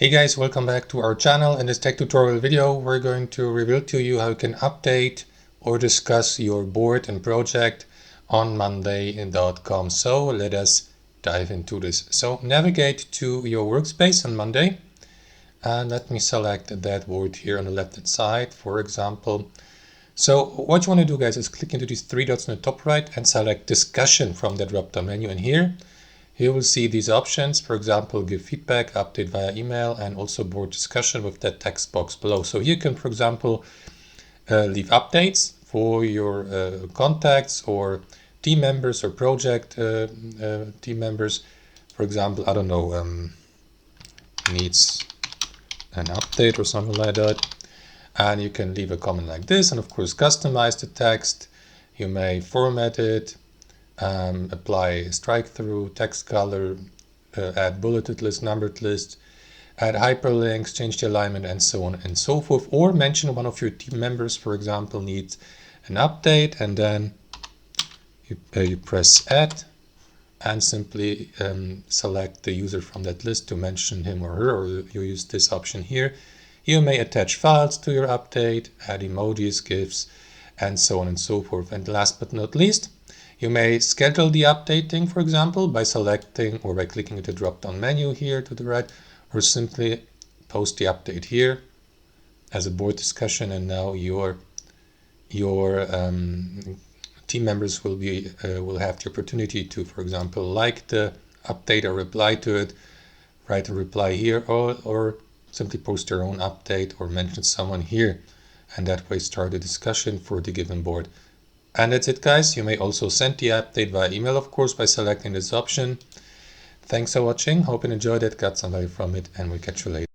Hey guys, welcome back to our channel. In this tech tutorial video, we're going to reveal to you how you can update or discuss your board and project on Monday.com. So let us dive into this. So navigate to your workspace on Monday and let me select that board here on the left hand side, for example. So what you want to do, guys, is click into these three dots on the top right and select discussion from the drop-down menu. And here you will see these options, for example, give feedback, update via email, and also board discussion with that text box below. So you can, for example, leave updates for your contacts or team members or project team members. For example, I don't know, needs an update or something like that. And you can leave a comment like this, and of course customize the text. You may format it, apply strike through, text color, add bulleted list, numbered list, add hyperlinks, change the alignment, and so on and so forth. Or mention one of your team members, for example, needs an update, and then you press add and simply select the user from that list to mention him or her, or you use this option here. You may attach files to your update, add emojis, GIFs, and so on and so forth. And last but not least, you may schedule the updating, for example, by selecting or by clicking the drop-down menu here to the right, or simply post the update here as a board discussion, and now your team members will have the opportunity to, for example, like the update or reply to it, write a reply here, or simply post their own update or mention someone here, and that way start a discussion for the given board. And that's it, guys. You may also send the update via email, of course, by selecting this option. Thanks for watching. Hope you enjoyed it, got some value from it, and we'll catch you later.